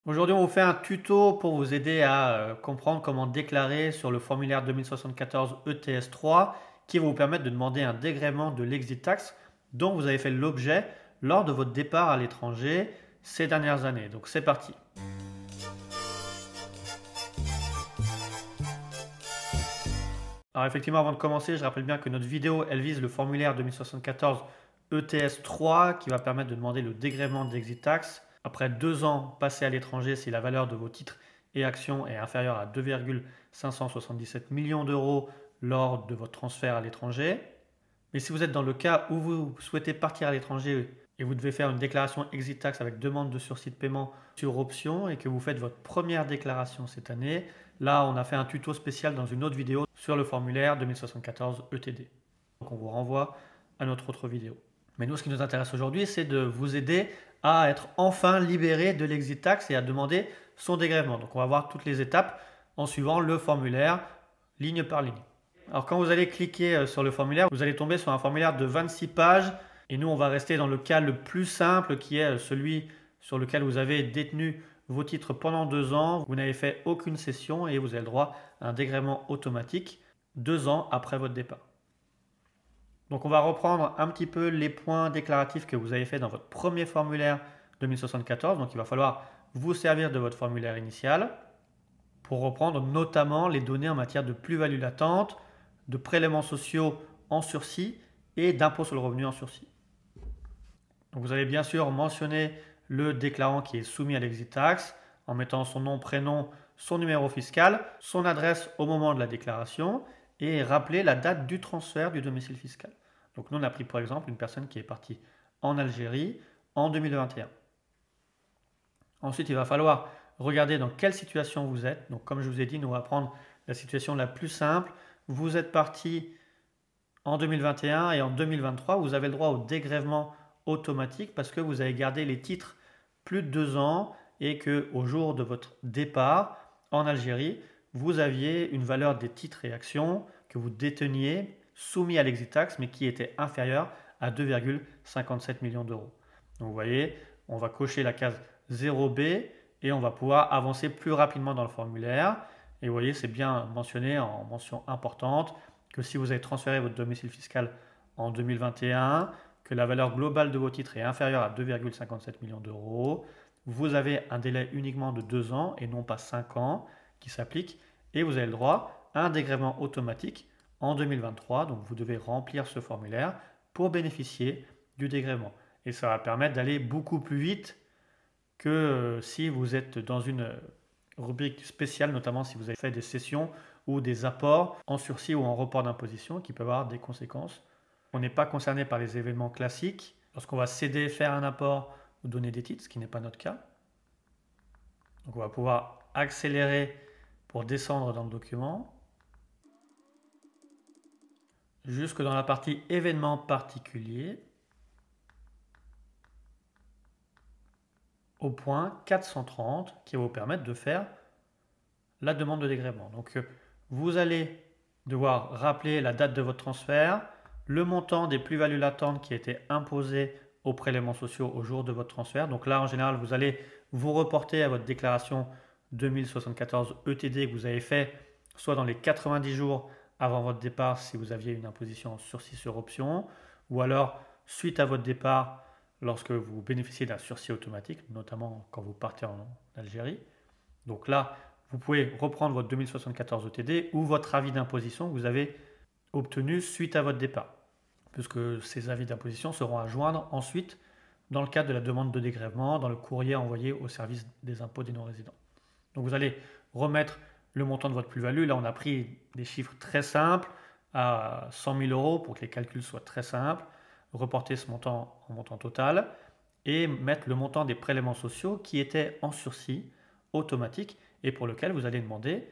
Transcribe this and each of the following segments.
Aujourd'hui, on vous fait un tuto pour vous aider à comprendre comment déclarer sur le formulaire 2074 ETS3 qui va vous permettre de demander un dégrèvement de l'exit tax dont vous avez fait l'objet lors de votre départ à l'étranger ces dernières années. Donc c'est parti. Alors effectivement, avant de commencer, je rappelle bien que notre vidéo, elle vise le formulaire 2074 ETS3 qui va permettre de demander le dégrèvement d'exit tax après 2 ans passés à l'étranger si la valeur de vos titres et actions est inférieure à 2,577 millions d'euros lors de votre transfert à l'étranger. Mais si vous êtes dans le cas où vous souhaitez partir à l'étranger et vous devez faire une déclaration exit tax avec demande de sursis de paiement sur option et que vous faites votre première déclaration cette année, là on a fait un tuto spécial dans une autre vidéo sur le formulaire 2074 ETD. Donc on vous renvoie à notre autre vidéo. Mais nous, ce qui nous intéresse aujourd'hui, c'est de vous aider à être enfin libéré de l'exit tax et à demander son dégrèvement. Donc on va voir toutes les étapes en suivant le formulaire ligne par ligne. Alors quand vous allez cliquer sur le formulaire, vous allez tomber sur un formulaire de 26 pages et nous on va rester dans le cas le plus simple qui est celui sur lequel vous avez détenu vos titres pendant 2 ans, vous n'avez fait aucune cession et vous avez le droit à un dégrèvement automatique 2 ans après votre départ. Donc on va reprendre un petit peu les points déclaratifs que vous avez fait dans votre premier formulaire 2074. Donc il va falloir vous servir de votre formulaire initial pour reprendre notamment les données en matière de plus-value latente, de prélèvements sociaux en sursis et d'impôt sur le revenu en sursis. Donc vous allez bien sûr mentionner le déclarant qui est soumis à l'exit tax en mettant son nom, prénom, son numéro fiscal, son adresse au moment de la déclaration et rappeler la date du transfert du domicile fiscal. Donc nous on a pris par exemple une personne qui est partie en Algérie en 2021. Ensuite il va falloir regarder dans quelle situation vous êtes. Donc comme je vous ai dit, nous on va prendre la situation la plus simple. Vous êtes parti en 2021 et en 2023, vous avez le droit au dégrèvement automatique parce que vous avez gardé les titres plus de 2 ans et qu'au jour de votre départ en Algérie, vous aviez une valeur des titres et actions que vous déteniez soumis à l'exit tax mais qui était inférieure à 2,57 millions d'euros. Donc vous voyez, on va cocher la case 0B et on va pouvoir avancer plus rapidement dans le formulaire. Et vous voyez, c'est bien mentionné en mention importante que si vous avez transféré votre domicile fiscal en 2021, que la valeur globale de vos titres est inférieure à 2,57 millions d'euros, vous avez un délai uniquement de 2 ans et non pas 5 ans qui s'applique et vous avez le droit à un dégrèvement automatique en 2023. Donc vous devez remplir ce formulaire pour bénéficier du dégrèvement. Et ça va permettre d'aller beaucoup plus vite que si vous êtes dans une rubrique spéciale, notamment si vous avez fait des cessions ou des apports en sursis ou en report d'imposition qui peuvent avoir des conséquences. On n'est pas concerné par les événements classiques lorsqu'on va céder, faire un apport ou donner des titres, ce qui n'est pas notre cas. Donc on va pouvoir accélérer pour descendre dans le document jusque dans la partie événements particuliers au point 430 qui va vous permettre de faire la demande de dégrèvement. Donc vous allez devoir rappeler la date de votre transfert, le montant des plus-values latentes qui a été imposé aux prélèvements sociaux au jour de votre transfert. Donc là, en général, vous allez vous reporter à votre déclaration 2074 ETD que vous avez fait soit dans les 90 jours avant votre départ si vous aviez une imposition en sursis sur option, ou alors suite à votre départ lorsque vous bénéficiez d'un sursis automatique, notamment quand vous partez en Algérie. Donc là, vous pouvez reprendre votre 2074 ETD ou votre avis d'imposition que vous avez obtenu suite à votre départ, puisque ces avis d'imposition seront à joindre ensuite dans le cadre de la demande de dégrèvement, dans le courrier envoyé au service des impôts des non-résidents. Donc vous allez remettre le montant de votre plus-value. Là, on a pris des chiffres très simples à 100 000 euros pour que les calculs soient très simples. Reporter ce montant en montant total et mettre le montant des prélèvements sociaux qui étaient en sursis automatique et pour lequel vous allez demander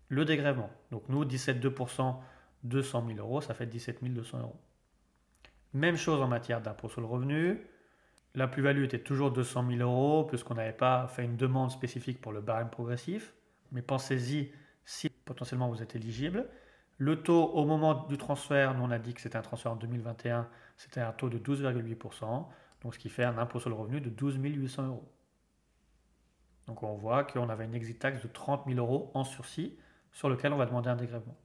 le dégrèvement. Donc nous, 17,2% de 100 000 euros, ça fait 17 200 euros. Même chose en matière d'impôt sur le revenu. La plus-value était toujours 200 000 euros puisqu'on n'avait pas fait une demande spécifique pour le barème progressif. Mais pensez-y si potentiellement vous êtes éligible. Le taux au moment du transfert, nous on a dit que c'était un transfert en 2021, c'était un taux de 12,8%, donc ce qui fait un impôt sur le revenu de 12 800 euros. Donc on voit qu'on avait une exit tax de 30 000 € en sursis sur lequel on va demander un dégrèvement.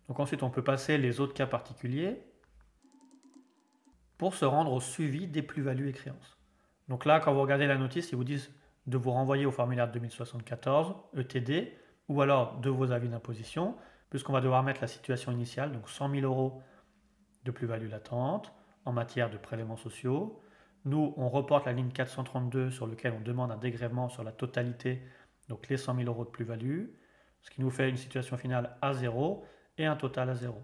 Donc ensuite on peut passer les autres cas particuliers pour se rendre au suivi des plus-values et créances. Donc là, quand vous regardez la notice, ils vous disent de vous renvoyer au formulaire 2074, ETD, ou alors de vos avis d'imposition, puisqu'on va devoir mettre la situation initiale, donc 100 000 € de plus-value latente en matière de prélèvements sociaux. Nous, on reporte la ligne 432 sur laquelle on demande un dégrèvement sur la totalité, donc les 100 000 € de plus-value, ce qui nous fait une situation finale à 0 et un total à 0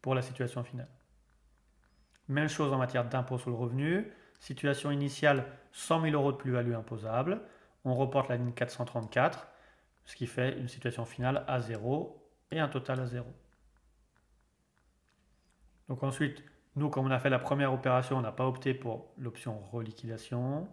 pour la situation finale. Même chose en matière d'impôt sur le revenu. Situation initiale, 100 000 € de plus-value imposable. On reporte la ligne 434, ce qui fait une situation finale à 0 et un total à 0. Donc ensuite, nous, comme on a fait la première opération, on n'a pas opté pour l'option reliquidation.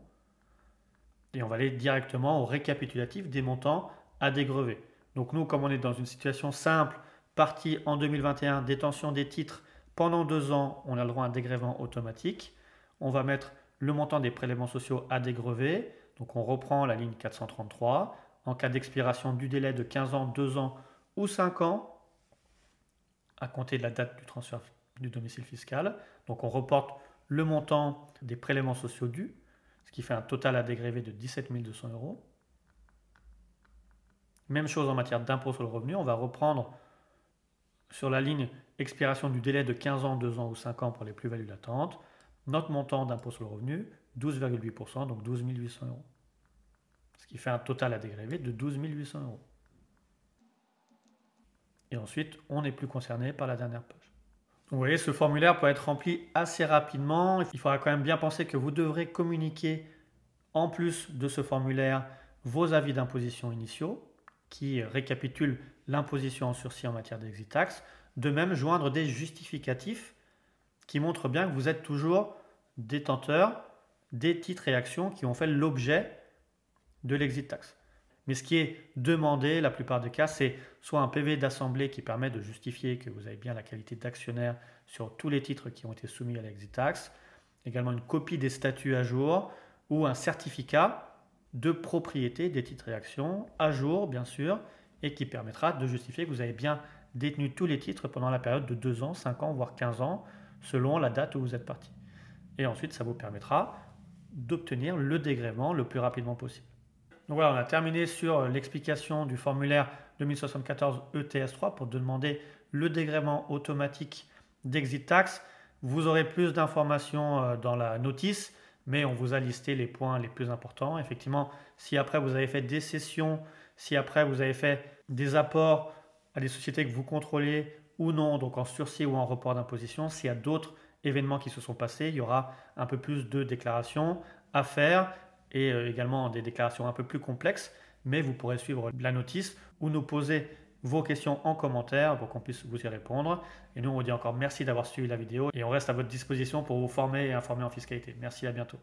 Et on va aller directement au récapitulatif des montants à dégrever. Donc nous, comme on est dans une situation simple, partie en 2021, détention des titres, pendant 2 ans, on a le droit à un dégrèvement automatique. On va mettre le montant des prélèvements sociaux à dégrever. Donc on reprend la ligne 433. En cas d'expiration du délai de 15 ans, 2 ans ou 5 ans, à compter de la date du transfert du domicile fiscal. Donc on reporte le montant des prélèvements sociaux dus, ce qui fait un total à dégréver de 17 200 €. Même chose en matière d'impôt sur le revenu, on va reprendre sur la ligne expiration du délai de 15 ans, 2 ans ou 5 ans pour les plus-values latentes, notre montant d'impôt sur le revenu, 12,8%, donc 12 800 €. Ce qui fait un total à dégréver de 12 800 €. Et ensuite, on n'est plus concerné par la dernière page. Donc vous voyez, ce formulaire peut être rempli assez rapidement. Il faudra quand même bien penser que vous devrez communiquer, en plus de ce formulaire, vos avis d'imposition initiaux, qui récapitulent l'imposition en sursis en matière d'exit tax. De même, joindre des justificatifs qui montrent bien que vous êtes toujours détenteur des titres et actions qui ont fait l'objet de l'exit tax. Mais ce qui est demandé, la plupart des cas, c'est soit un PV d'assemblée qui permet de justifier que vous avez bien la qualité d'actionnaire sur tous les titres qui ont été soumis à l'exit tax, également une copie des statuts à jour ou un certificat de propriété des titres et actions à jour, bien sûr, et qui permettra de justifier que vous avez bien détenu tous les titres pendant la période de 2 ans, 5 ans, voire 15 ans, selon la date où vous êtes parti. Et ensuite, ça vous permettra d'obtenir le dégrèvement le plus rapidement possible. Donc voilà, on a terminé sur l'explication du formulaire 2074 ETS3 pour demander le dégrèvement automatique d'exit tax. Vous aurez plus d'informations dans la notice, mais on vous a listé les points les plus importants. Effectivement, si après vous avez fait des cessions, si après vous avez fait des apports à des sociétés que vous contrôlez ou non, donc en sursis ou en report d'imposition, s'il y a d'autres événements qui se sont passés, il y aura un peu plus de déclarations à faire et également des déclarations un peu plus complexes, mais vous pourrez suivre la notice ou nous poser vos questions en commentaire pour qu'on puisse vous y répondre. Et nous, on vous dit encore merci d'avoir suivi la vidéo et on reste à votre disposition pour vous former et informer en fiscalité. Merci, à bientôt.